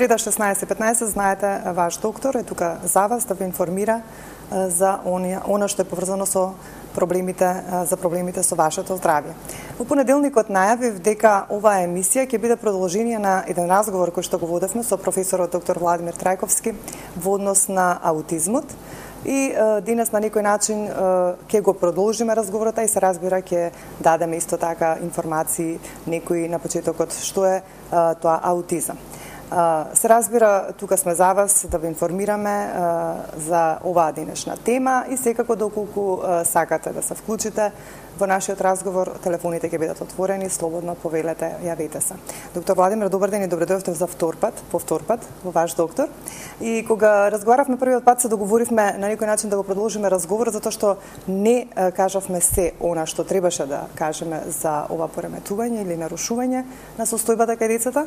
среда 16:15, знаете, ваш доктор е тука за вас да ве информира за она што е поврзано со проблемите со вашето здравје. Во понеделникот најавив дека оваа емисија ќе биде продолжение на еден разговор кој што го водевме со професорот доктор Владимир Трајковски во однос на аутизмот. И денес на некој начин ќе го продолжиме разговорот и се разбира ќе дадеме исто така информации некои на почетокот што е тоа аутизам. Се разбира, тука сме за вас да ве информираме за оваа денешна тема и секако доколку сакате да се вклучите во нашиот разговор, телефоните ќе бидат отворени, слободно повелете, јавете се. Доктор Владимир, добар ден и добре дојдовте за повтор пат во ваш доктор. И кога разговаравме првиот пат се договоривме на некој начин да го продолжиме разговор затоа што не кажавме се она што требаше да кажеме за ова пореметување или нарушување на состојбата кај децата.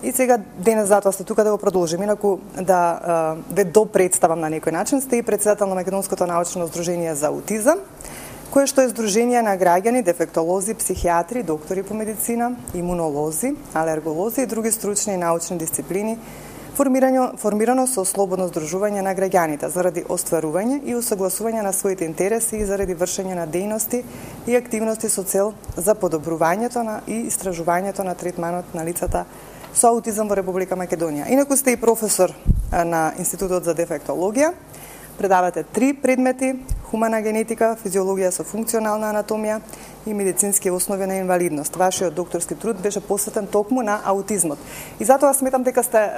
И сега денес затоа сте тука да го продолжиме, инаку да ве допредставам на некој начин. Сте и председател на Македонското научно здружение за аутизам, кое што е здружение на граѓани, дефектолози, психијатри, доктори по медицина, имунолози, алерголози и други стручни и научни дисциплини, формирано со слободно здружување на граѓаните заради остварување и усогласување на своите интереси и заради вршење на дејности и активности со цел за подобрувањето и истражувањето на третманот на лицата со аутизам во Република Македонија. Инаку сте и професор на Институтот за дефектологија. Предавате 3 предмети: хумана генетика, физиологија со функционална анатомија и медицински основи на инвалидност. Вашиот докторски труд беше посветен токму на аутизмот. И затоа сметам дека сте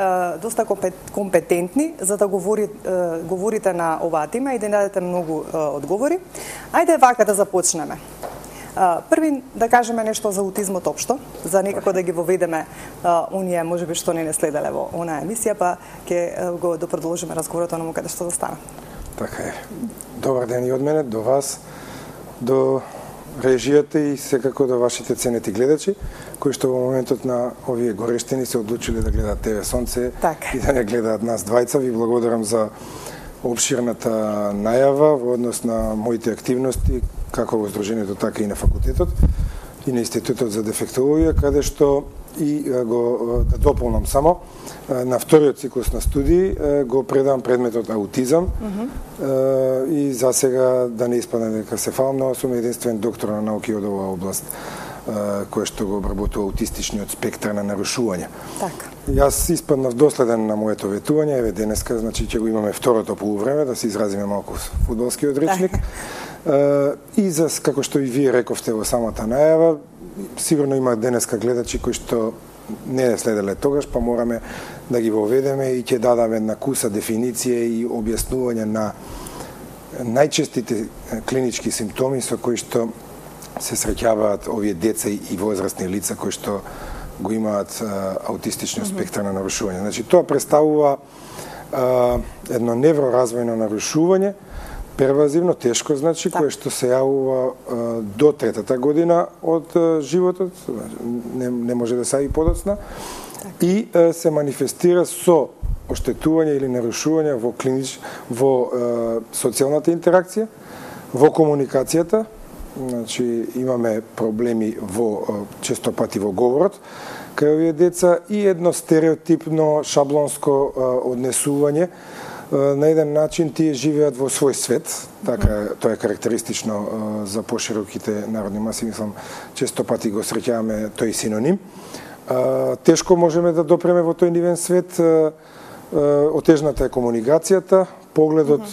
доста компетентни за да говорите на оваа тема и да дадете многу одговори. Ајде вака да започнеме. Први да кажеме нешто за аутизмот општо, за некако да ги воведеме оние можеби што не следеле во онаа емисија, па ќе го продолжиме разговорот онаму каде што застана. Така е. Добар ден и од мене, до вас, до режијата и секако до вашите ценети гледачи, кои што во моментот на овие горештини се одлучиле да гледаат ТВ Сонце и да не гледаат нас двајца. Ви благодарам за обширната најава во однос на моите активности, како во Здружението, така и на факултетот и на Институтот за дефектологија, каде што и го да дополнам само на вториот циклус на студии го предавам предметот аутизам и за сега да не испадне дека се фалам, но сум единствен доктор на науки од оваа област кој што го обработува аутистичниот спектар на нарушувања. Така. Јас испаднав доследен на моето ветување, еве денеска, значи ќе го имаме второто полувреме, да се изразиме малку фудбалскиот речник. И за како што и вие рековте во самата најава, сигурно има денеска гледачи кои што не следеле тогаш, па мораме да ги воведеме и ќе дадаме една куса дефиниција и објаснување на најчестите клинички симптоми со кои што се среќаваат овие деца и возрастни лица кои што го имаат аутистичниот спектар на нарушување. Значи, тоа представува едно невроразвојно нарушување, первазивно, тешко, значи, кое што се јавува до 3-та година од животот, не може да се и подоцна, и се манифестира со оштетување или нарушување во социјалната интеракција, во комуникацијата, значи имаме проблеми често пати во говорот кај овие деца и едно стереотипно шаблонско однесување. На еден начин тие живеат во свој свет, така тоа е карактеристично за пошироките народни маси, мислам, често пати го среќаваме тој синоним. Тешко можеме да допреме во тој нивен свет, отежната е комуникацијата, погледот,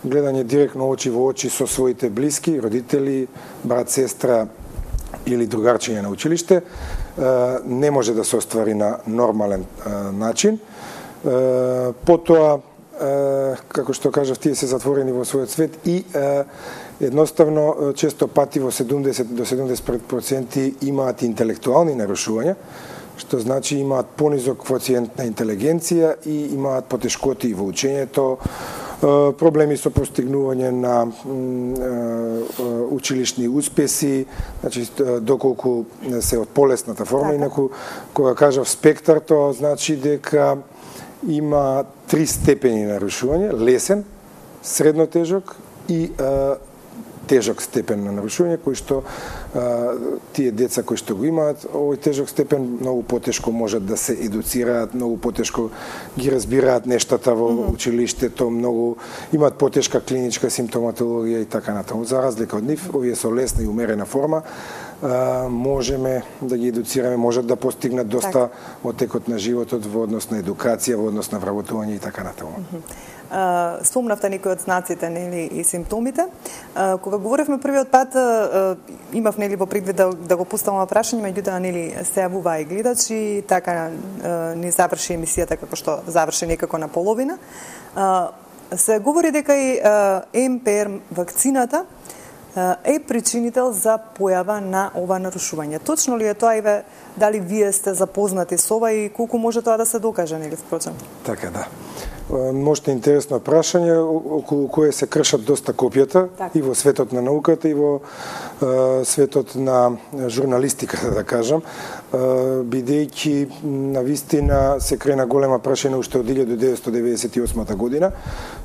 гледање директно очи во очи со своите блиски, родители, брат, сестра или другарчиња на училиште, не може да се оствари на нормален начин. Потоа, како што кажав, тие се затворени во својот свет и едноставно често пати во 70 до 75% имаат интелектуални нарушувања, што значи имаат понизок квоциент на интелигенција и имаат потешкоти во учењето, проблеми со постигнување на училишни успеси, значи доколку се од полесната форма, инаку кога кажав спектар, тоа значи дека има 3 степени нарушување: лесен, средно тежок и тежок степен на нарушување, кој што тие деца кои што го имаат овој тежок степен многу потешко можат да се едуцираат, многу потешко ги разбираат нештата во училиштето, многу имаат потешка клиничка симптоматологија и така натаму. За разлика од нив, овие со лесна и умерена форма можеме да ги едуцираме, можат да постигнат доста во текот на животот во однос на едукација, во однос на вработување и така натаму. Спомнавте некои од знаците, нели, и симптомите. Кога говоревме првиот пат, имав, нели, во предвид да го поставам прашање, меѓутоа, нели, се јавуваа и гледачи, така ни заврши емисијата како што заврши некако на половина. Се говори дека и МПР вакцината е причинител за појава на ова нарушување. Точно ли е тоа, и дали вие сте запознати со ова и колку може тоа да се докаже, нели, впрочем? Така, да. Можете интересно прашање, околу кое се кршат доста копијата и во светот на науката и во светот на журналистиката, да кажам, бидејќи на вистина се крена голема прашање уште од 1998 година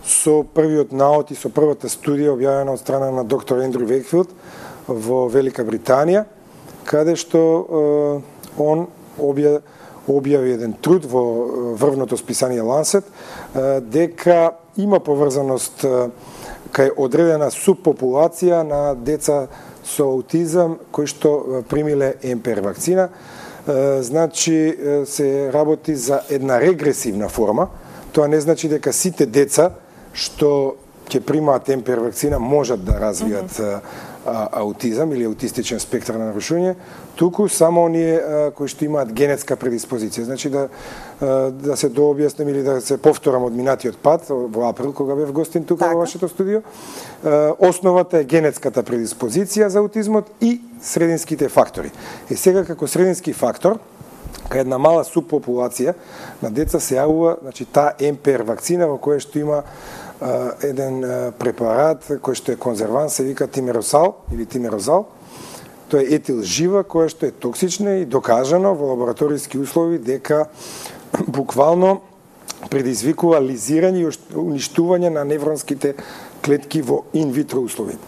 со првиот наод и со првата студија објавена од страна на доктор Ендрю Вейкфилд во Велика Британија, каде што он објави еден труд во врвното списание Lancet, дека има поврзаност кај одредена субпопулација на деца со аутизам кои што примиле МПР вакцина. Значи се работи за една регресивна форма. Тоа не значи дека сите деца што ќе примаат МПР вакцина можат да развијат аутизам или аутистичен спектар на нарушување, туку само оние кои што имаат генетска предиспозиција. Значи да се дообјаснам или да се повторам од минатиот пат во април кога бев гостин тука во вашето студио. Основата е генетската предиспозиција за аутизмот и срединските фактори. И сега како средински фактор кај една мала субпопулација на деца се јавува, значи таа МПР вакцина во која што има еден препарат кој што е конзервант, се вика тимеросал или тимерозал. Тоа е етил жива која што е токсична и докажано во лабораториски услови дека буквално предизвикува лизирање и уништување на невронските клетки во инвитро услови.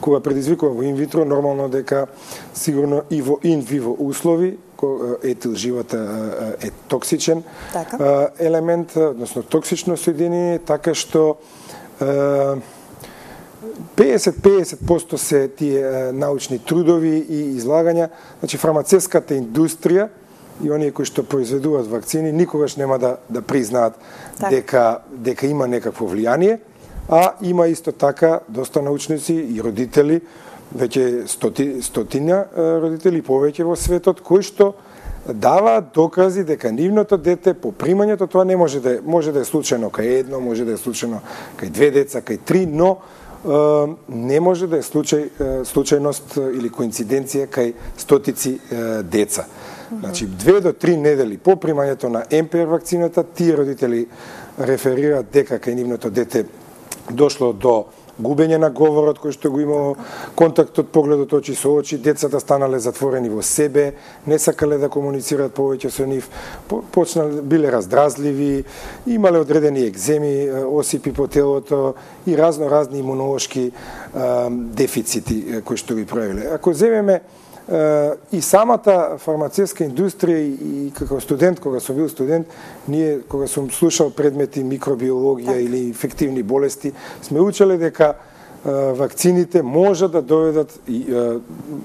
Кога предизвикува во инвитро, нормално дека сигурно и во инвиво услови етил живата е токсичен елемент, односно токсично соединение, така што 50% се тие научни трудови и излагања. Значи фармацевската индустрија и оние кои што произведуваат вакцини никогаш нема да признаат дека има некакво влијание, а има исто така доста научници и родители, веќе стотина родители повеќе во светот, кои што даваат докази дека нивното дете по примањето тоа не може да е случајно кај едно, може да е случајно кај две деца, кај три, но не може да е случајност или коинциденција кај стотици деца. Значи 2 до 3 недели по примањето на МПР вакцината, тие родители реферираат дека кај нивното дете дошло до губење на говорот кој што го имало, контактот, погледот очи со очи, децата станале затворени во себе, не сакале да комуницираат повеќе со нив, биле раздразливи, имале одредени екземи, осипи по телото и разни имунолошки дефицити кои што ги проявиле. Ако земеме и самата фармацевска индустрија и како студент, кога сум бил студент, ние кога сум слушал предмети микробиологија или инфективни болести, сме учеле дека вакцините можат да доведат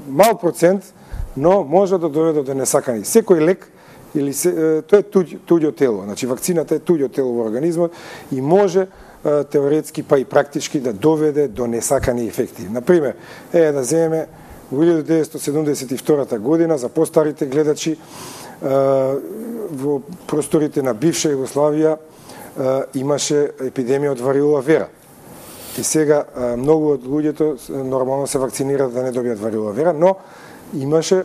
мал процент, но може да доведат до несакани. Секој лек или тоа е туѓо тело, значи вакцината е туѓо тело во организмот и може теоретски па и практички да доведе до несакани ефекти. Например, да земеме во 1972 година, за постарите гледачи, во просторите на бивша Југославија имаше епидемија од варилова вера. И сега многу од луѓето нормално се вакцинираат да не добијат варилова вера, но имаше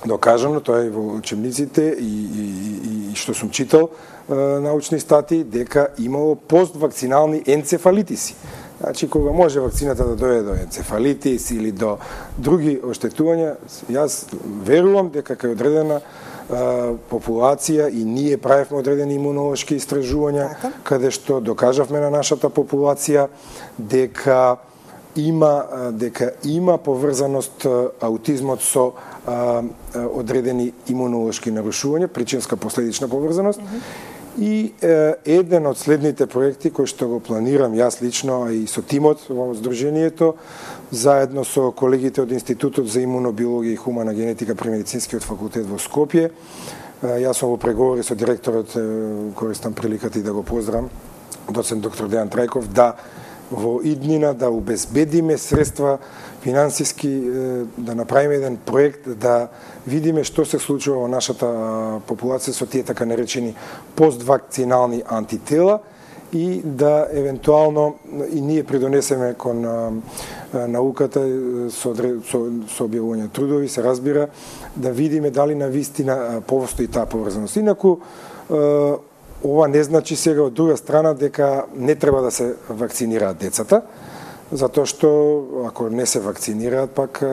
докажано, тоа е во учебниците и што сум читал научни статии, дека имало поствакцинални енцефалитиси. Значи, кога може вакцината да дојде до енцефалитис или до други оштетувања, јас верувам дека кај одредена популација и ние правевме одредени имунолошки истражувања, каде што докажавме на нашата популација дека има поврзаност аутизмот со одредени имунолошки нарушувања, причинска последична поврзаност. И еден од следните проекти кои што го планирам јас лично, а и со тимот во Сдруженијето, заедно со колегите од Институтот за имунобиологија и хумана генетика при Медицинскиот факултет во Скопје. Јас сум во преговори со директорот, користам приликата и да го поздравам, доцент доктор Дејан Трајков, да во иднина да обезбедиме средства финансиски, да направиме еден проект, да видиме што се случува во нашата популација со тие така наречени поствакцинални антитела и да евентуално и ние придонесеме кон науката со објавување трудови, се разбира, да видиме дали навистина постои таа поврзаност. Инаку, ова не значи сега од друга страна дека не треба да се вакцинираат децата, затоа што ако не се вакцинираат, пак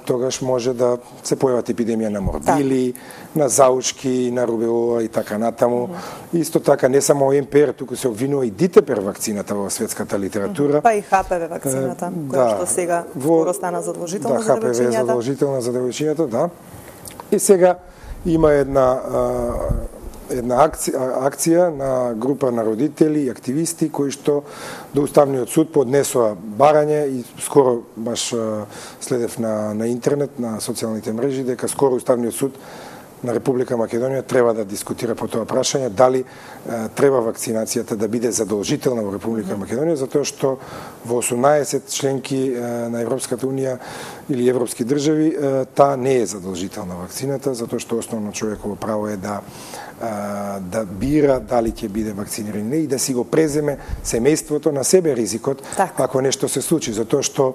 тогаш може да се појават епидемија на морбили, на заучки, на рубеола и така натаму. Исто така не само МПР, туку се обвинува и ДТП вакцината во светската литература. Па и ХПВ вакцината, која што сега скоро стана задолжителна за девојчињата. Да, ХПВ задолжителна за девојчињата, да. И сега има една акција на група на родители и активисти кои што до Уставниот суд поднесоа барање и скоро баш следев на интернет, на социјалните мрежи, дека скоро Уставниот суд на Република Македонија треба да дискутира по тоа прашање дали треба вакцинацијата да биде задолжителна во Република Македонија, затоа што во 18 членки на Европската унија или европски држави таа не е задолжителна вакцината, затоа што основно човеково право е да бира дали ќе биде вакциниран или не и да си го преземе семејството на себе ризикот ако нешто се случи, затоа што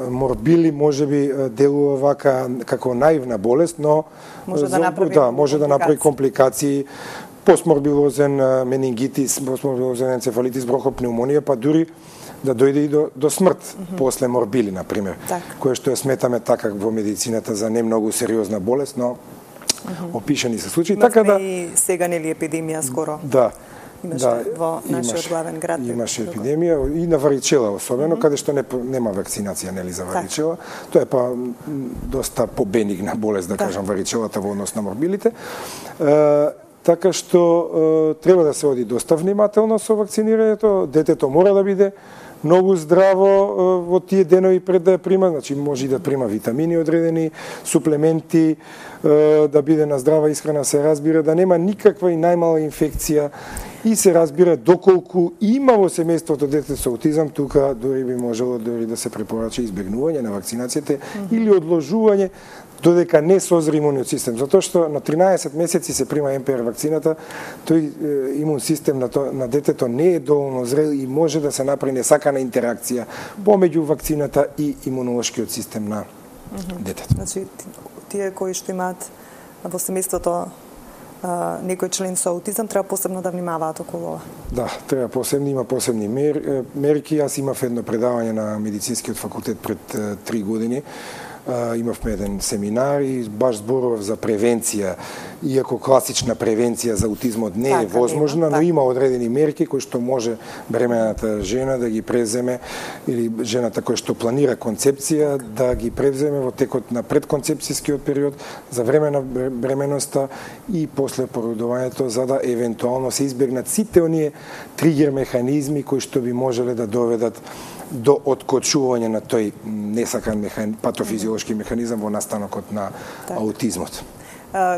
морбили можеби делува вака како наивна болест, но може да направи компликации, постморбилозен менингитис, постморбилозен енцефалитис, брохопнеумонија, па дури да дојде и до смрт после морбили, например, кое што ја сметаме така во медицината за не многу сериозна болест, но опишани се случаи. Така да и сега нели епидемија скоро. Имаше во нашиот главен град. Имаше епидемија и на варичела особено, каде што нема вакцинација нели за варичела. Тоа е па доста побенигна болест, да кажам, варичелата во однос на морбилите. Така што треба да се оди доста внимателно со вакцинирањето. Детето мора да биде многу здраво во тие денови пред да ја прима, значи може и да прима витамини одредени, суплементи, да биде на здрава исхрана, се разбира, да нема никаква и најмала инфекција и се разбира доколку има во семејството дете со аутизам, тука дури би можело да се препорача избегнување на вакцинацијата или одложување додека не созри имуниот систем, затоа што на 13 месеци се прима МПР вакцината, тој имун систем на детето не е доволно зрел и може да се направи несакана интеракција помеѓу вакцината и имунолошкиот систем на детето. Значи, тие кои што имаат во семејството некој член со аутизам треба посебно да внимаваат околу ова. Да, треба има посебни мерки. Јас имав едно предавање на Медицинскиот факултет пред 3 години. Имавме еден семинар и баш зборував за превенција, иако класична превенција за аутизмот не е возможна, но има одредени мерки кои што може бремената жена да ги преземе или жената која што планира концепција да ги преземе во текот на предконцепцијскиот период, за време на бременоста и после породувањето, за да евентуално се избегнат сите оние тригер механизми кои што би можеле да доведат до откочување на тој несакан патофизиолошки механизам во настанокот на аутизмот.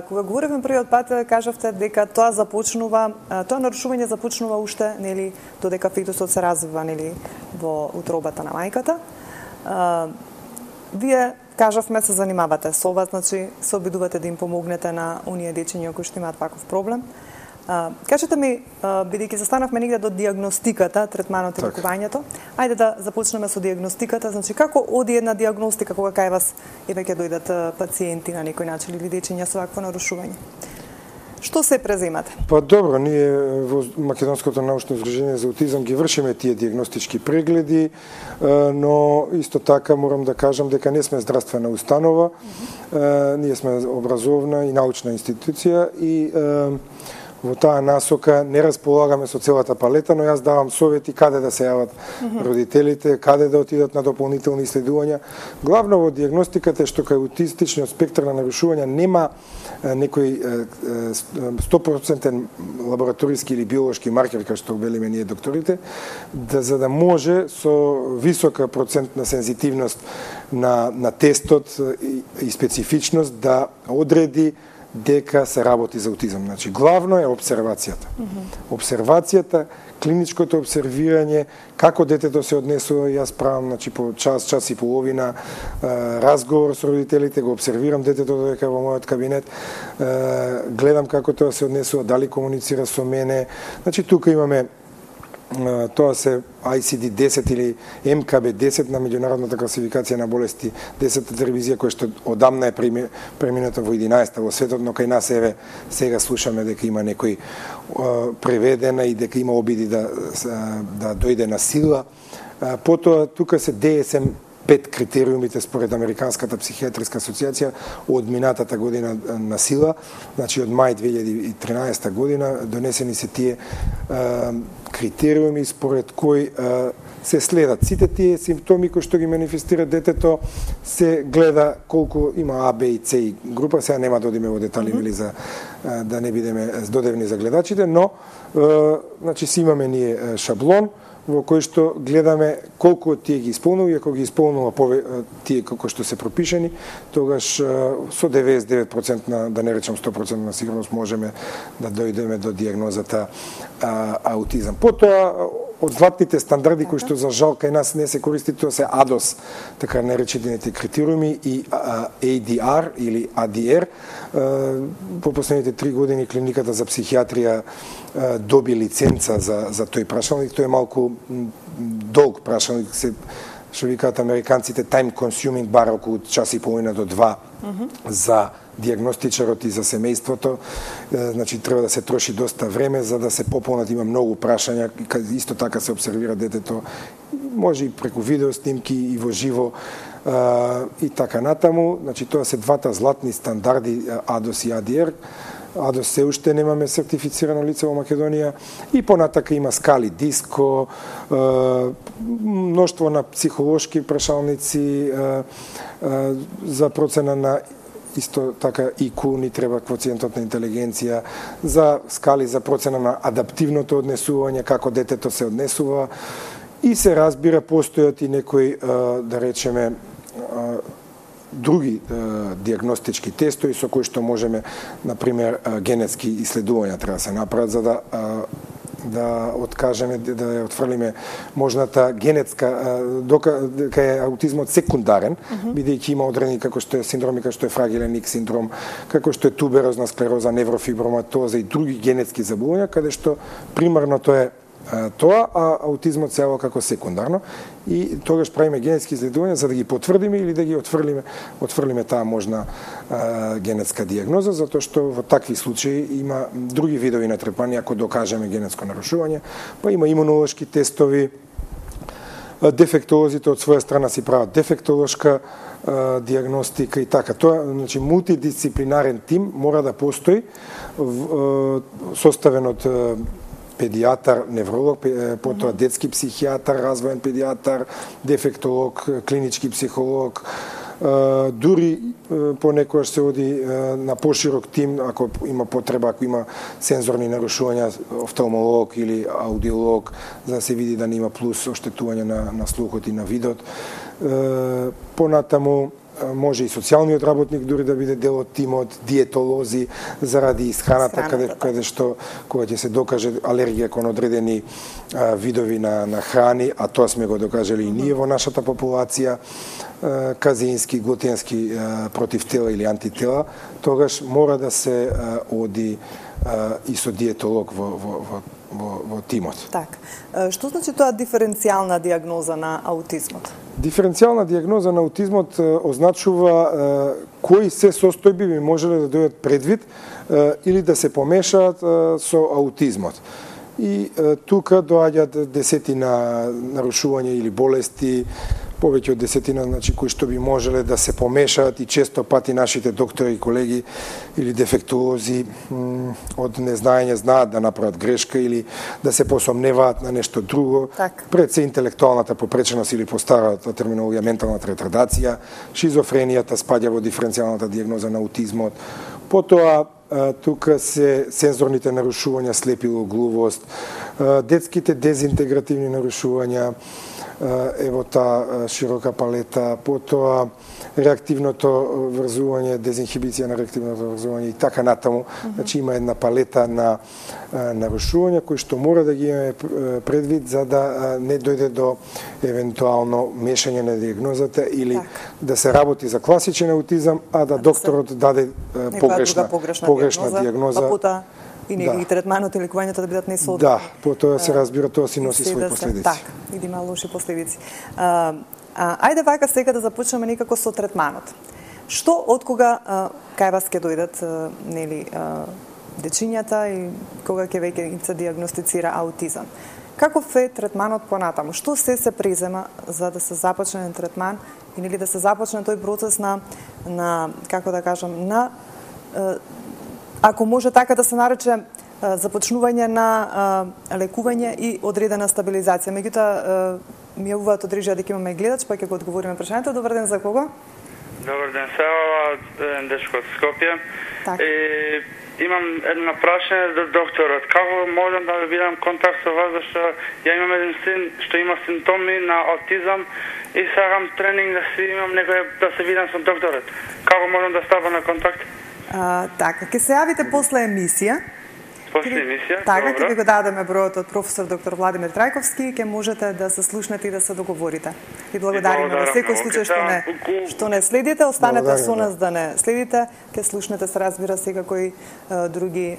Кога говоревме првиот пат, кажавте дека тоа нарушување започнува уште, нели, додека фетусот се развива, нели, во утробата на мајката. Вие, кажавме, се занимавате со ова, значи се обидувате да им помогнете на оние дечиња кои што имаат ваков проблем. Кажете ми, бидејќи застанавме негде до диагностиката, третманот и лекувањето, ајде да започнеме со диагностиката. Значи, како оди една диагностика кога кај вас ќе дојдат пациенти на некој начин или дечиња со вакво нарушување? Што се преземате? Па добро, ние во Македонското научно здружение за аутизам ги вршиме тие диагностички прегледи, но исто така морам да кажам дека не сме здравствена установа, ние сме образовна и научна институција и во таа насока не располагаме со целата палета, но јас давам совети каде да се јават родителите, каде да отидат на дополнителни исследувања. Главно во дијагностиката е што кај аутистичниот спектар на нарушувања нема некој 100% лабораториски или биолошки маркер, како што велиме ние докторите, за да може со висока процентна сензитивност на тестот и специфичност да одреди дека се работи за аутизам. Значи, главно е обсервацијата. Обсервацијата, клиничкото обсервирање, како детето се однесува, јас правам, значи, по час, час и половина разговор со родителите, го обсервирам детето додека во мојот кабинет, гледам како тоа се однесува, дали комуницира со мене. Значи, тука имаме тоа се ICD-10 или МКБ-10 на меѓународната класификација на болести, 10-та телевизија која што одамна е премината во 11-та во светот, но кај нас еве сега слушаме дека има некој преведена и дека има обиди да дојде на сила. Потоа тука се DSM 5 критериумите според Американската психијатриска асоциација од минатата година на сила, значи од мај 2013 година донесени се тие критериуми според кои се следат сите тие симптоми кои што ги манифестира детето, се гледа колку има А, Б и С група, сега нема да одиме во детали вели за да не бидеме здодевни за гледачите, но значи си имаме ние шаблон во кој што гледаме колку од тие ги исполнува и ако ги исполнува тие како што се пропишани, тогаш со 99% да не речам 100% на сигурност можеме да дојдеме до дијагнозата аутизам. Потоа од златните стандарди кои што за жал кај нас не се користи, тоа се АДОС, така наречените критериуми, и ADR или ADR. По последните 3 години клиниката за психијатрија доби лиценца за тој прашалник. Тој е малку долг прашалник, што викаат американците time consuming, бар околу час и половина до 2 за дијагностичарот и за семејството. Значи треба да се троши доста време за да се пополнат, има многу прашања, исто така се обсервира детето, може и преку видео снимки и во живо и така натаму. Значи тоа се двата златни стандарди, АДОС и ADR. АДОС се уште немаме сертифицирано лице во Македонија и понатака има скали диско, мноштво на психолошки прашалници за процена на исто така IQ, ни треба квоциентот на интелигенција, за скали за процена на адаптивното однесување, како детето се однесува, и се разбира постојат и некои, да речеме, други дијагностички тестови со кои што можеме, например, генетски исследувања треба да се направат за да откажеме, да ја отфрлиме можната генетска дека е аутизмот секундарен, бидејќи има одредени како што е синдроми, како што е фрагилен Икс синдром, како што е туберозна склероза, неврофиброматоза и други генетски заболувања, каде што примарно тоа е тоа, а аутизмот се јавува како секундарно, и тогаш правиме генетски исследувања за да ги потврдиме или да ги отфрлиме таа можна генетска дијагноза, затоа што во такви случаи има други видови на трепанија ако докажеме генетско нарушување, па има имунолошки тестови, дефектолозите од своја страна си прават дефектолошка дијагностика и така. Тоа, значи, мултидисциплинарен тим мора да постои, составен од педијатар, невролог, потоа детски психијатар, развоен педијатар, дефектолог, клинички психолог, дури понекогаш се оди на поширок тим, ако има потреба, ако има сензорни нарушувања, офталмолог или аудиолог, за да се види да не има плюс оштетување на слухот и на видот. Понатаму може и социјалниот работник дури да биде дел од тимот, диетолози заради исхраната, каде што кога ќе се докаже алергија кон одредени видови на храни, а тоа сме го докажали и ние во нашата популација, казеински, глутенски противтела или антитела, тогаш мора да се оди и со диетолог во тимот. Так. Што значи тоа диференцијална дијагноза на аутизмот? Диференцијална дијагноза на аутизмот означува кои се состојби би можеле да дојдат предвид или да се помешаат со аутизмот. И тука доаѓаат десетина нарушувања или болести, повеќе од 10, значи кои што би можеле да се помешаат и често пати нашите доктори и колеги или дефектолози од незнаење знаат да направат грешка или да се посомневаат на нешто друго. Пред се интелектуалната попреченост или по старата терминологија менталната ретардација, шизофренијата спаѓа во диференцијалната дијагноза на аутизмот. Потоа тука се сензорните нарушувања, слепилоглувост, детските дезинтегративни нарушувања, ево таа широка палета, потоа реактивното врзување, дезинхибиција на реактивното врзување и така натаму. Значи има една палета на нарушувања кои што мора да ги имаме предвид за да не дојде до евентуално мешање на дијагнозата или да се работи за класичен аутизам, а да докторот даде погрешна дијагноза. И третманот и лекувањето да бидат несоодветни. Да, потоа се разбира, тоа си носи своји последици. Така, и да има лоши последици. Ајде вака сега да започнеме некако со третманот. Што откога кај вас ќе дојдат нели дечињата и кога ќе веќе се дијагностицира аутизам? Каков е третманот понатаму? Што се презема за да се започне третман и нели да се започне тој процес на како да кажам, на ако може така да се нарече започнување на лекување и одредена стабилизација. Меѓутоа, ми јавуваат од режија дека имаме гледач, па ќе го одговориме прашањето. Добар ден, за кого? Добар ден, Дешко од Скопје. Имам едно прашање за докторот. Како можам да бидам контакт со вас, зашто ја имам еден син што има симптоми на аутизам и сакам тренинг да си имам некој да се видам со докторот. Како можам да стапам на контакт? Така, ќе се јавите после емисија. После емисија? Така, ќе ви го дадеме бројот од професор доктор Владимир Трајковски и ќе можете да се слушнете и да се договорите. И благодариме во секој случај што не следите, останете со нас да не следите, ќе слушнете се разбира секако и други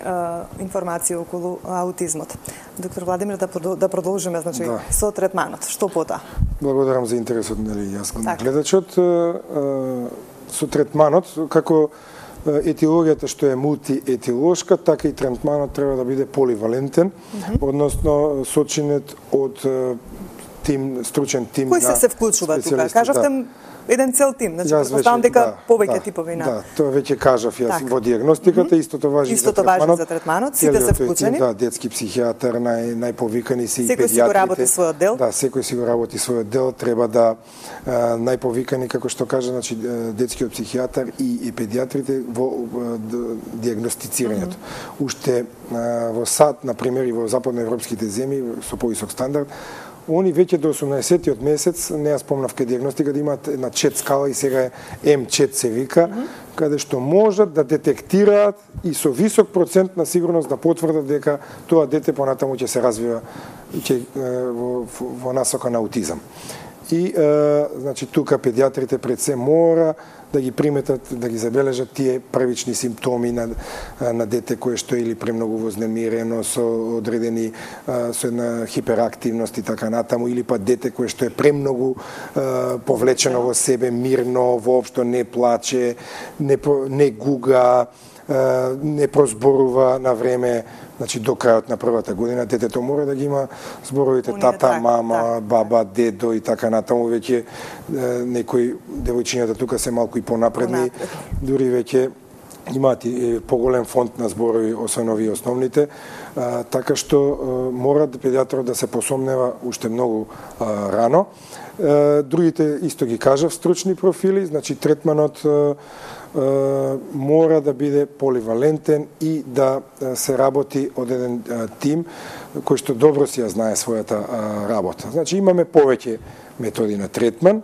информации околу аутизмот. Доктор Владимир, да продолжиме значи со третманот. Што потоа? Благодарам за интересот, нели, јас го гледачот со третманот како етилогијата што е мултиетилошка, така и третманот треба да биде поливалентен, односно сочинет од стручен тим на специјалисти. Кои се вклучува тука? Кажавте еден цел тим, значи претпоставам дека повеќе типови на. Да, тоа веќе кажав јас во дијагностиката, истото важи за третманот. Сите се вклучени. Да, детски психијатар, најповикани се и педијатрите. Секој си го работи својот дел. Да, секој си го работи својот дел, треба да најповикани, како што кажа, значи детскиот психијатар и педијатрите во дијагностицирањето. Уште во САД, на пример, и во западноевропските земји со повисок стандард, они веќе до 18-тиот месец, не ја спомнав кај дијагностика, да имаат една чет скала и сега е М4 се вика, каде што можат да детектираат и со висок процент на сигурност да потврдат дека тоа дете понатаму ќе се развива во насока на аутизам. И значи тука педијатрите пред се мора да ги приметат, да ги забележат тие првични симптоми на дете кое што е или премногу вознемирено со одредени со една хиперактивност и така натаму, или па дете кое што е премногу повлечено во себе, мирно, воопшто не плаче, не гуга, не прозборува на време. Значи до крајот на првата година детето мора да ги има зборовите тата, мама, баба, дедо и така натаму. Веќе некои девојчињата тука се малку и понапредни, дури веќе имаат и поголем фонд на зборови, освен овие основните, така што мора педијатрот да се посомнева уште многу рано. Другите исто ги кажав, стручни профили, значи третманот мора да биде поливалентен и да се работи од еден тим кој што добро си ја знае својата работа. Значи имаме повеќе методи на третман.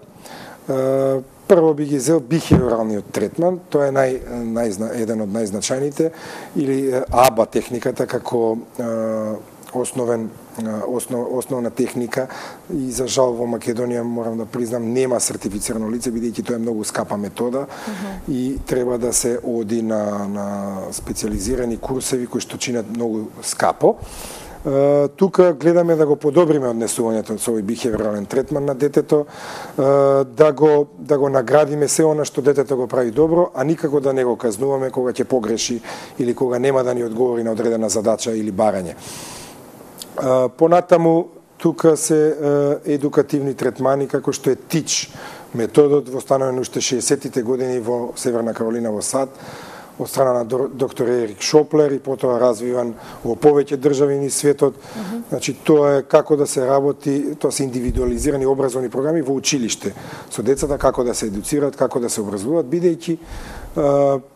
Прво би ги зел бихевиоралниот третман, тоа е еден од најзначајните, или АБА техниката како основна техника, и за жал во Македонија, морам да признам, нема сертифицирано лице, бидејќи тоа е многу скапа метода и треба да се оди на специјализирани курсеви кои што чинат многу скапо. Тука гледаме да го подобриме однесувањето со овој бихевиорален третман на детето, да го наградиме се она што детето го прави добро, а никако да не го казнуваме кога ќе погреши или кога нема да ни одговори на одредена задача или барање. Понатаму тука се едукативни третмани како што е ТИЧ методот, востановен уште 60-тите години во Северна Каролина во САД од страна на доктор Ерик Шоплер и потоа развиван во повеќе држави низ светот. Значи тоа е како да се работи, тоа се индивидуализирани образовни програми во училиште со децата, како да се едуцираат, како да се образуваат, бидејќи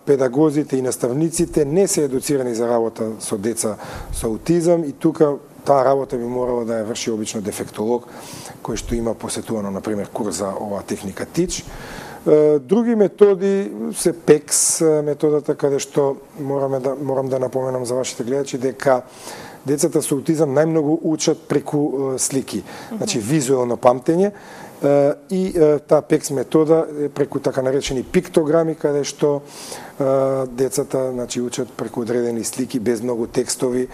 педагозите и наставниците не се едуцирани за работа со деца со аутизам и тука таа работа би морала да ја врши обично дефектолог кој што има посетувано, например, курс за оваа техника ТИЧ. Други методи се ПЕКС методата, каде што морам да напоменам за вашите гледачи дека децата со аутизам најмногу учат преку слики, значи визуелно памтење и таа ПЕКС метода е преку така наречени пиктограми, каде што децата значи учат преку одредени слики без многу текстови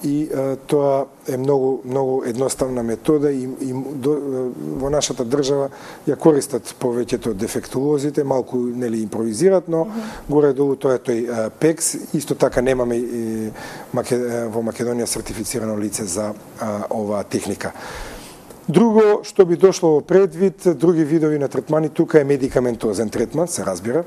и тоа е многу едноставна метода и во нашата држава ја користат повеќето дефектолозите, малку нели импровизираат, но горе-долу тоа е тој ПЕКС. Исто така немаме во Македонија сертифицирано лице за оваа техника. Друго што би дошло во предвид, други видови на третмани, тука е медикаментозен третман, се разбира.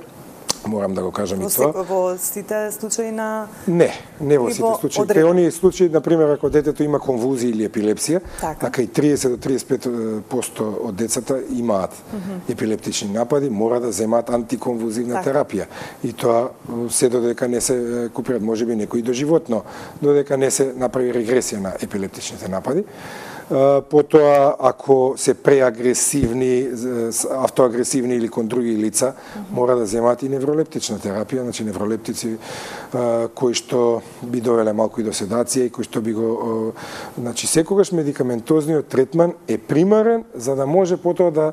Морам да го кажам и тоа. Во сите случаи на... Не во сите случаи. Кај оние случаи, например, ако детето има конвулзија или епилепсија, така и 30 до 35% од децата имаат епилептични напади, мора да земаат антиконвулзивна терапија. И тоа се додека не се купират, можеби некои доживотно, додека не се направи регресија на епилептичните напади. Потоа, ако се преагресивни, автоагресивни или кон други лица, мора да земаат и невролептична терапија, значи невролептици кои што би довеле малку и до седација и кои што би го... Значи, секогаш медикаментозниот третман е примарен за да може потоа да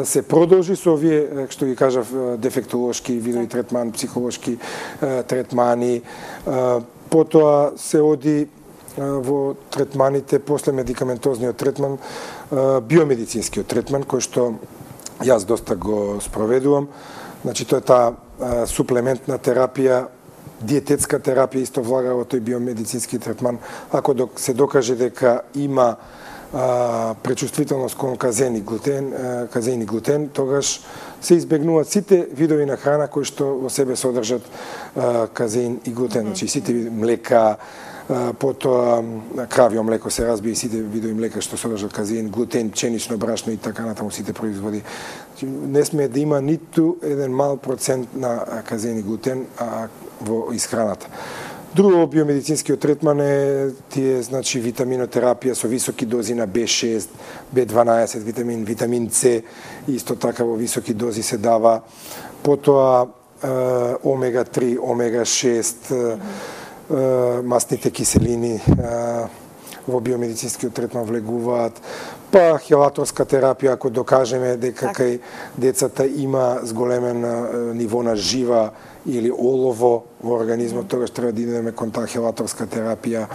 се продолжи со овие, што ги кажав, дефектолошки видови третман, психолошки третмани, потоа се оди во третманите после медикаментозниот третман, биомедицинскиот третман, кој што јас доста го спроведувам. Значи, тоа е таа суплементна терапија, диететска терапија исто влага во тој биомедицински третман. Ако се докаже дека има пречувствителност кон казеин и глутен, тогаш се избегнуваат сите видови на храна кои што во себе содржат казеин и глутен. Значи, сите млека, потоа кравјо млеко се разбија и сите видови млека што содржат казеин, глутен, пченично брашно и така натаму сите производи. Не сме да има ниту еден мал процент на казеин и глутен во исхраната. Друго биомедицинскиот третман е тие, значи, витаминотерапија со високи дози на B6, B12 витамин С, исто така во високи дози се дава. Потоа омега-3, омега-6, масните киселини во биомедицинскиот третман влегуваат, па хелаторска терапија, ако докажеме дека кај децата има зголемено ниво на жива или олово во организмот, тогаш треба да идеме кон таа хелаторска терапија,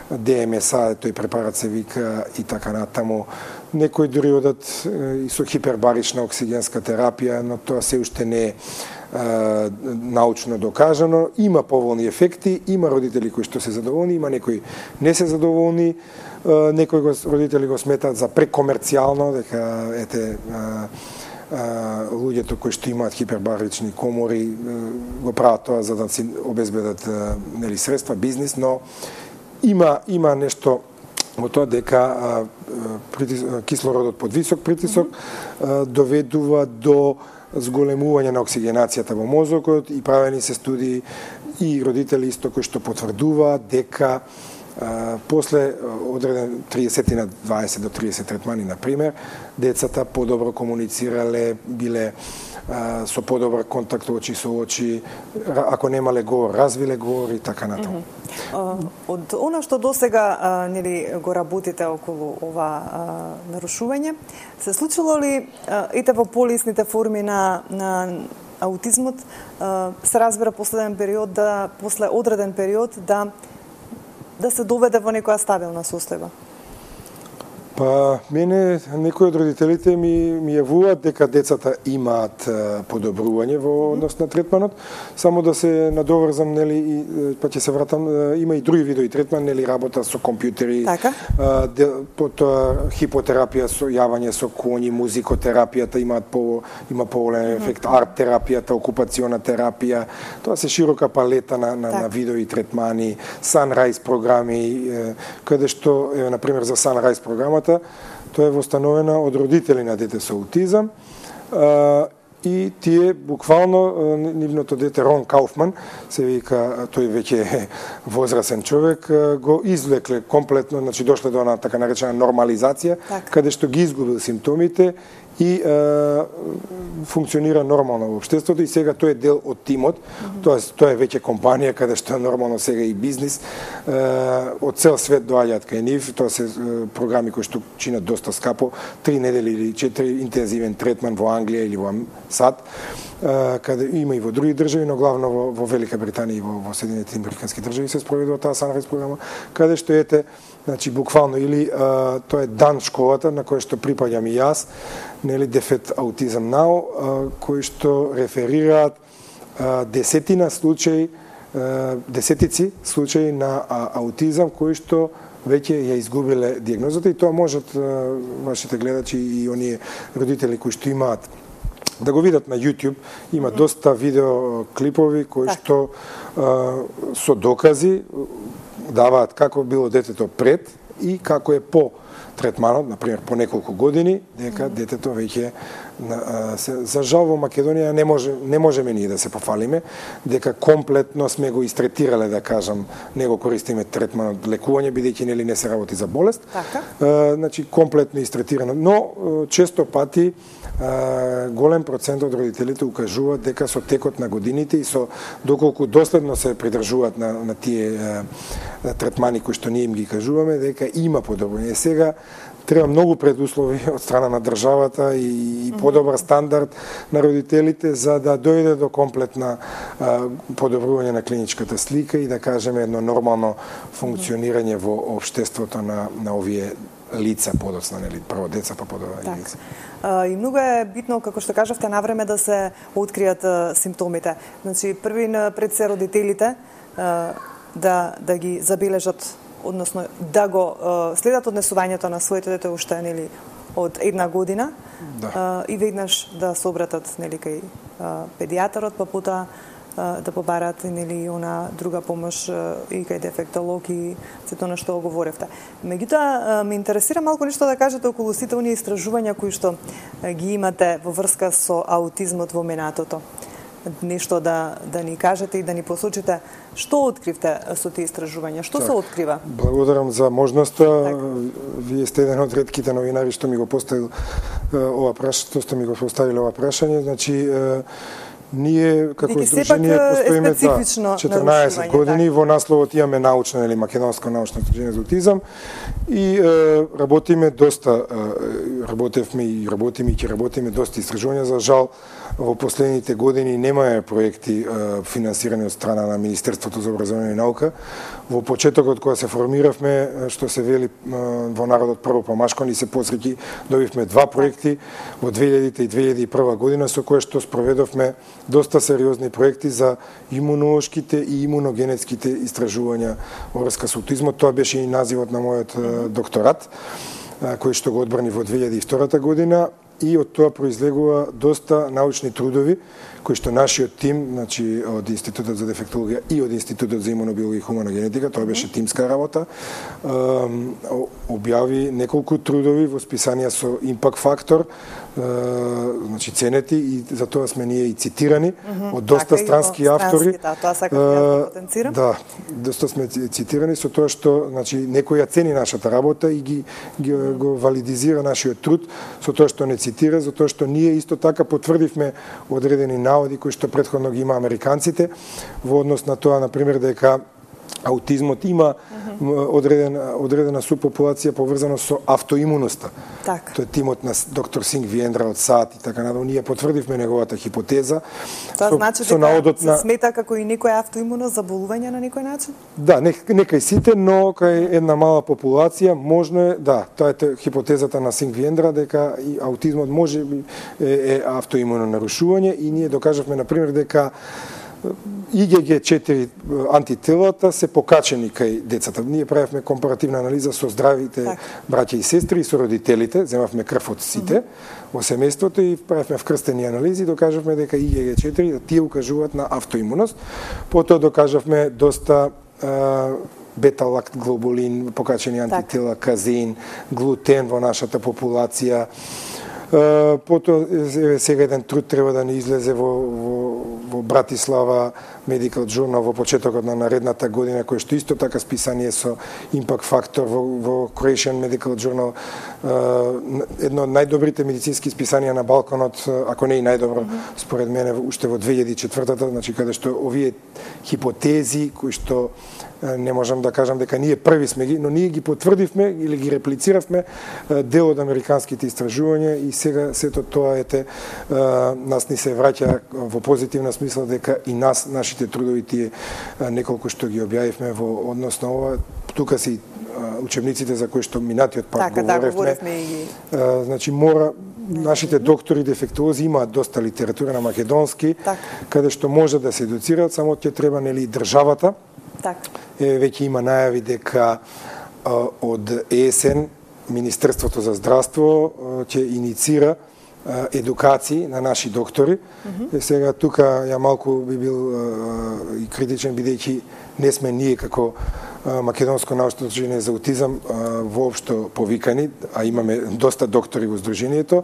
ДМСА, тој препарат се вика и така натаму. Некои дури одат и со хипербарична оксигенска терапија, но тоа се уште не е научно докажано. Има поволни ефекти, има родители кои што се задоволни, има некои не се задоволни, некои родители го сметаат за прекомерцијално, дека луѓето кои што имаат хипербарични комори го прават тоа за да си обезбедат нели средства, бизнис, но има нешто во тоа дека кислородот под висок притисок доведува до зголемување на оксигенацијата во мозокот и правени се студии и родители исто кои што потврдуваат дека после одреден 30 на 20 до 30 третмани, например, децата подобро комуницирале, биле со подобар контакт очи со очи, ако немале говор, развиле говор и така натаму. Од она што досега нели го работите околу ова нарушување, се случило ли ете во полисните форми на аутизмот се разбира после одреден период да се доведе во некоја стабилна состојба? Па, мене некои од родителите ми јавуваат дека децата имаат подобрување во однос на третманот, само да се надоврзам, нели, па ќе се вратам, има и други видови третман, нели, работа со компјутери, потоа хипотерапија, со јавање со коњи, музикотерапијата има поголем ефект, арт терапијата, окупациона терапија, тоа се широка палета на видови третмани, Sunrise програми, каде што, на пример за Sunrise програмата, тоа е востановена од родители на дете со аутизам и тие буквално нивното дете Рон Кауфман, се вика, тој веќе е возрасен човек, го извлекле комплетно, значи дошле до она така наречена нормализација, каде што ги изгубил симптомите и функционира нормално во општеството и сега тој е дел од тимот, тоа е веќе компанија каде што е нормално сега и бизнис, од цел свет доаѓаат кај нив, тоа се програми кои што чинат доста скапо, 3 недели или 4 интензивен третман во Англија или во САД, каде има и во други држави, но главно во Велика Британија и во Соединетите американски држави се спроведува таа Sunrise програма, каде што ете, значи буквално или тоа е дан школата на кој што припаѓам и јас, нели Defeat Autism Now, кои што реферираат десетици случаи на аутизам кои што веќе ја изгубиле дијагнозата и тоа можат вашите гледачи и оние родители кои што имаат да го видат на YouTube, има доста видео клипови кои што со докази даваат како било детето пред и како е по третманот, например, по неколку години, дека детето веќе за жал во Македонија не можеме ние да се пофалиме, дека комплетно сме го истретирале, да кажам, не го користиме третманот лекување, бидејќи нели не се работи за болест. Значи комплетно истретирано, но често пати голем процент од родителите укажуваат дека со текот на годините и со доколку доследно се придржуваат на тие третмани кои што ние им ги кажуваме, дека има подобрување. Сега треба многу предуслови од страна на државата и подобар стандард на родителите за да дојде до комплетна подобрување на клиничката слика и да кажеме едно нормално функционирање во општеството на овие лица подоцна, нели, прво деца, па подобро лица. И многу е битно, како што кажавте, навреме да се откријат симптомите. Значи, први пред се родителите да ги забележат, односно да го следат однесувањето на своите дете уште, нели, од 1 година и веднаш да се обратат, нели, кај педијатарот, па потоа да побарат, нели, она друга помош и кај дефектолог и сето на што говоревте. Меѓутоа, ме интересира малку нешто да кажете околу сите оние истражувања кои што ги имате во врска со аутизмот во минатото. Нешто да ни кажете и да ни посочите што откривте со тие истражувања, што се открива? Благодарам за можноста. Вие сте еден од ретките новинари што ми го поставил ова прашање, значи ние како здружение постоиме 14 години, во насловот имаме научно или македонско научно здружение за аутизам и работиме доста, работевме и ќе работиме доста истражувања. За жал во последните години немаме проекти финансирани од страна на Министерството за образование и наука. Во почетокот кога се формиравме, што се вели во народот прво помашко, ни се посреќи, добивме 2 проекти во 2000 и 2001 година со кое што спроведовме доста сериозни проекти за имунолошките и имуногенетските истражувања во врска со аутизмот. Тоа беше и називот на мојот докторат, кој што го одбрани во 2002 година. И од тоа произлегува доста научни трудови кои што нашиот тим, значи од Институтот за дефектологија и од Институтот за имунобиологија и хумана генетика, тоа беше тимска работа, објави неколку трудови во списанија со импакт фактор, значи ценети, и за тоа сме ние и цитирани од доста странски автори. Тоа сакам да потенцирам. Да, доста сме цитирани со тоа што, значи, некој ја цени нашата работа и го валидизира нашиот труд со тоа што не цитира, за тоа што ние исто така потврдивме одредени наводи кои што претходно ги има американците во однос на тоа, например, дека аутизмот има одредена супопулација поврзана со автоимуноста. Так. Тоа е тимот на доктор Синг Виендра од САД и така надолу. Ние потврдивме неговата хипотеза. Тоа значи дека се смета како и некој автоимуно заболување на некој начин? Да, не кај сите, но кај една мала популација можно е, да, тоа е хипотезата на Синг Виендра дека и аутизмот може е автоимуно нарушување и ние докажавме на пример дека IgG4 антителата се покачени кај децата. Ние правевме компаративна анализа со здравите браќа и сестри и со родителите, земавме крв од сите во семејството и правевме вкрстени анализи и докажавме дека IgG4 тие укажуваат на автоимуност. Потоа докажавме доста бета-лактглобулин, покачени антитела, казеин, глутен во нашата популација. Потоа сега еден труд треба да ни излезе во Братислава Medical Journal во почетокот на наредната година, кој што исто така списание со импакт фактор во Croatian Medical Journal, едно од најдобрите медицински списанија на Балканот, ако не и најдобро, според мене, уште во 2004-та, значи каде што овие хипотези кои што не можам да кажам дека ние први сме ги, но ние ги потврдивме или ги реплициравме дел од американските истражувања и сега сето тоа нас ни се враќа во позитивна смисла дека и нашите трудови тие неколку што ги објавивме во однос на ова, тука се учебниците за кои што минатиот пат говоревме. Значи мора нашите доктори дефектолози имаат доста литература на македонски, каде што може да се едуцираат, само ќе треба нели државата. Веќе има најави дека од есен Министерството за здравство ќе иницира едукации на наши доктори. Сега тука ја малку би бил и критичен, бидејќи не сме ние како Македонско научно здружение за аутизам воопшто повикани, а имаме доста доктори во здружението,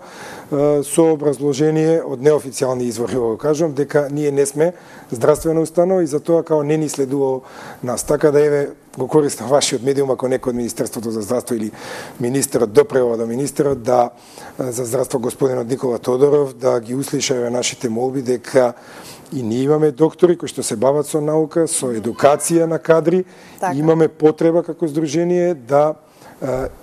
со образложение од неофицијални извори, го кажам, дека ние не сме здравствена установа и затоа као не ни следува нас. Така да еве го користам вашиот медиум, ако некој од Министерството за здравство или министерот допрева до министерот за здравство господинот Никола Тодоров да ги услиша нашите молби дека и ние имаме доктори кои што се бават со наука, со едукација на кадри, и имаме потреба како здружение да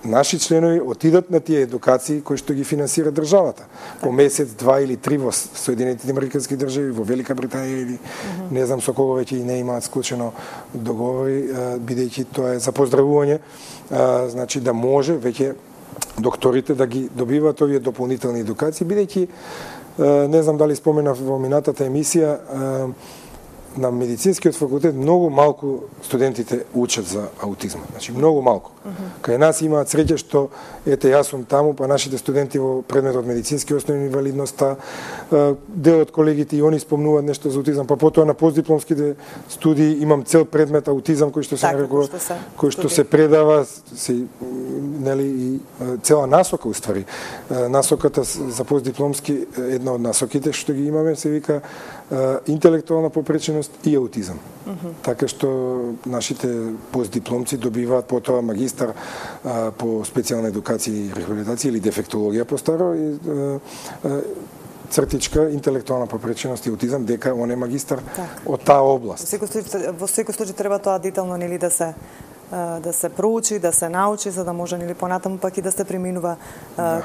наши членови отидат на тие едукации кои што ги финансира државата. По месец, 2 или 3 во Соединетите американски држави, во Велика Британија или не знам со кого веќе и не имаат склучено договори, бидејќи тоа е за поздравување, значи да може веќе докторите да ги добиваат овие дополнителни едукации, бидејќи не знам дали споменав во минатата емисија, на медицинскиот факултет многу малку студентите учат за аутизма. Значи многу малку. Кај нас имаат среќа што ете јас сум таму, па нашите студенти во предметот медицински основни инвалидноста, дел од колегите и они спомнуваат нешто за аутизам, па потоа на постдипломските студии имам цел предмет аутизам кој што се нарекува, кој што се предава, нели и цела насока уствари. Насоката за постдипломски, една од насоките што ги имаме се вика интелектуална попреченост и аутизам. Така што нашите постдипломци добиваат потоа магистар по специјална едукација и рехабилитација или дефектологија постаро и цртичка интелектуална попреченост и аутизам дека он е магистар од таа област. Во секој случај треба тоа детално нели да се проучи, да се научи, за да може нели понатаму пак и да се преминува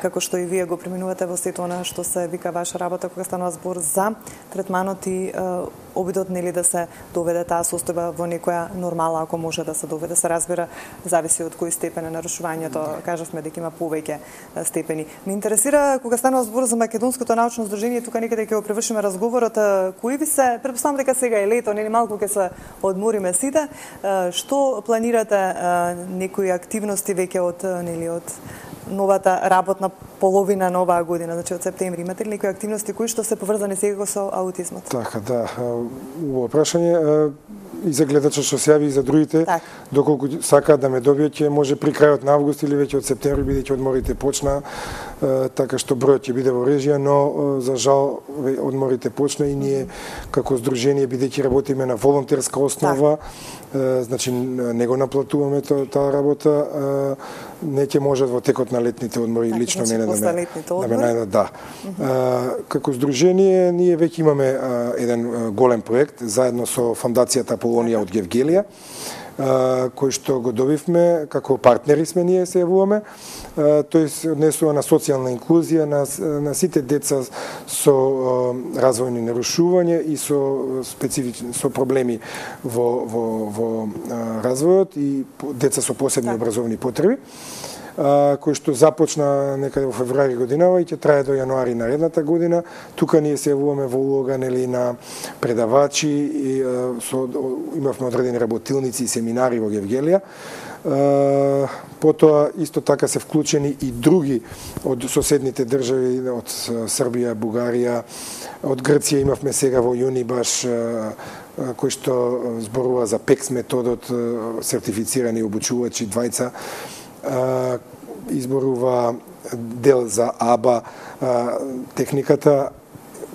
како што и вие го преминувате во сето она што се вика ваша работа кога станува збор за третманот и обидот нели да се доведе таа состојба во некоја нормала, ако може да се доведе, се разбира, зависи од кој степен на нарушувањето, кажавме дека има повеќе степени. Ме интересира кога станува збор за Македонското научно здружение, тука некаде ќе го превршиме разговорот, кои ви се, претпоставам дека сега е лето, нели малку ќе се одмориме сите, што планирате некои активности веќе од новата работна половина на оваа година, значи од септември, имате ли некои активности кои што се поврзани сега со аутизмот? Така, да. Во прашање и за гледачот што се јави и за другите, доколку сакаат да ме добијат, ќе може при крајот на август или веќе од септември, бидејќи одморите почна, така што бројот ќе биде во режија, но за жал одморите почна и ние како здружение, бидејќи работиме на волонтерска основа, значи не го наплатуваме таа работа, не ќе можат во текот на летните одмори лично мене да ме најдат, да. Како здружение ние веќе имаме еден голем проект заедно со фондацијата Полонија од Гевгелија. кој што го добивме, како партнери сме ние се јавуваме. Тој се однесува на социјална инклузија на сите деца со развојни нарушувања и со проблеми во развојот и деца со посебни образовни потреби, кој што започна некаде во февруари годинава и ќе трае до јануари наредната година. Тука ние се јавуваме во улога на предавачи и имавме одредени работилници и семинари во Гевгелија. Потоа исто така се вклучени и други од соседните држави, од Србија, Бугарија, од Грција имавме сега во јуни баш кој што зборува за ПЕКС методот, сертифицирани обучувачи двајца, изборува дел за АБА техниката.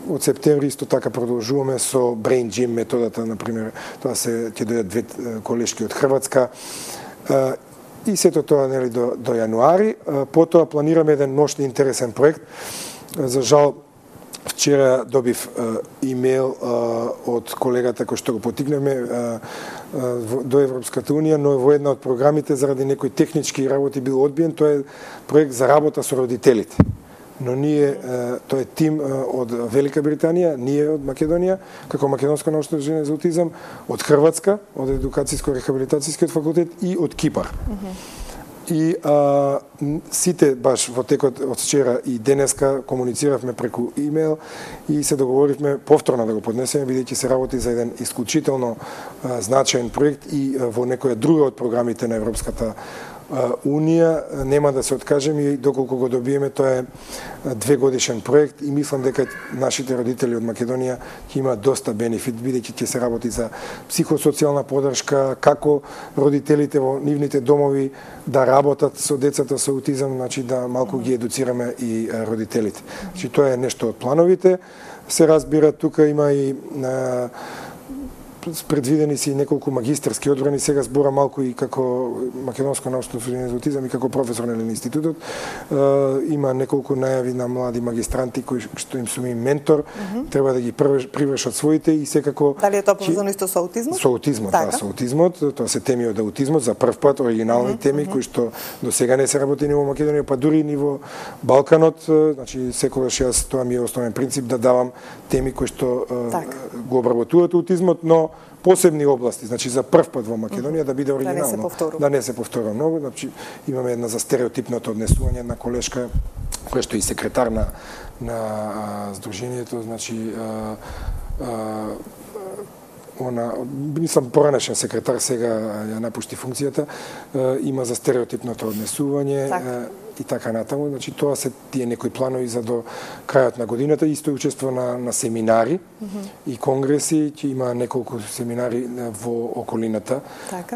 Од септември исто така продолжуваме со Brain Gym методата, например, тоа ќе дојдат две колешки од Хрватска. И сето тоа до јануари. Потоа планираме еден ношто интересен проект. За жал, вчера добив имейл од колегата кој што го потикнеме до Европската Унија, но во една од програмите заради некои технички работи бил одбиен. Тоа е проект за работа со родителите. Но ние, тоа е тим од Велика Британија, ние од Македонија, како Македонско научно здружение за аутизам, од Хрватска, од Едукацијско-рехабилитацијскиот факултет и од Кипар. И сите баш во текот од вчера и денеска комунициравме преку имейл и се договоривме повторно да го поднесеме, бидејќи се работи за еден исклучително значаен проект и во некоја друга од програмите на Европската Унија. Нема да се откажем и доколку го добиеме, тоа е 2-годишен проект и мислам дека нашите родители од Македонија ќе имаат доста бенефит, бидејќи ќе се работи за психосоцијална поддршка, како родителите во нивните домови да работат со децата со аутизам, значи да малку ги едуцираме и родителите. Значи тоа е нешто од плановите. Се разбира, тука има и предвидени си неколку магистерски одбрани, сега збора малку и како Македонско научно здружение за аутизам и како професор на институтот. Има неколку најави на млади магистранти кои што им сум им ментор, треба да ги привршат своите и секако. Дали е тоа поврзано исто со аутизмот? Со аутизмот, да, со аутизмот. Тоа се теми од аутизмот за прв пат, оригинални теми кои што до сега не се работи ни во Македонија, па дури ни во Балканот. Значи секогаш јас, тоа ми е основен принцип, да давам теми кои што го обработуваат аутизмот, но посебни области, значи за прв пат во Македонија да биде оригинално, да не се повторува многу. Значи имаме една за стереотипното однесување на колешка која што е и секретар на здружението, значи она, мислам поранешен секретар, сега ја напушти функцијата, има за стереотипното однесување и така натаму. Значи тоа се тие некои планови за до крајот на годината. Исто учествува на семинари и конгреси, ќе има неколку семинари во околината,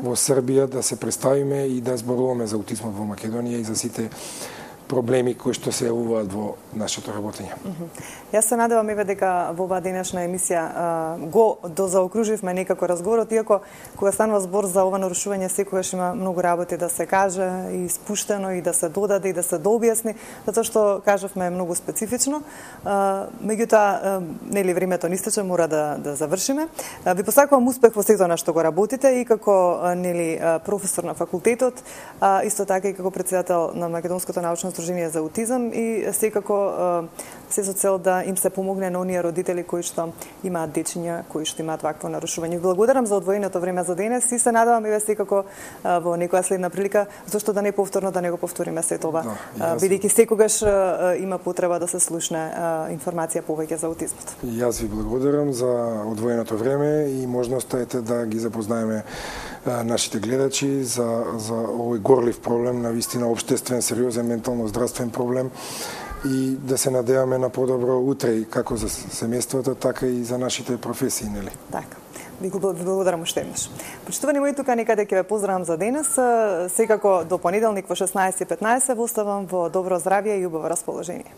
во Србија, да се представиме и да зборуваме за аутизмот во Македонија и за сите проблеми кои што се јавуваат во нашето работење. Јас се надевам еве дека во оваа денешна емисија го дозаокруживме некако разговорот, иако кога станува збор за ова нарушување секогаш има многу работи да се каже и спуштено и да се додаде и да се дообјасни, затоа што кажавме многу специфично. Меѓутоа, нели времето ни истече, мора да завршиме. Ви посакувам успех во сето на што го работите и како нели професор на факултетот, исто така и како претседател на Македонското научно здружение за аутизам и секако се со цел да им се помогне на оние родители кои што имаат дечиња кои што имаат вакво нарушување. Благодарам за одвоеното време за денес и се надевам еве секако во некоја следна прилика, зашто да не повторно да не го повториме сето ова, бидејќи секогаш има потреба да се слушне информација повеќе за аутизмот. Јас ви благодарам за одвоеното време и можноста ете да ги запознаеме нашите гледачи за овој горлив проблем, на вистина општествен, сериозен ментално здравствен проблем, и да се надеваме на подобро утре и како за семејството, така и за нашите професии, нели? Така. Ви благодарам уште еднаш. Почитувани мои, тука некаде ќе ве поздравам за денес. Секако до понеделник во 16:15 во оставам во добро здравје и убаво расположение.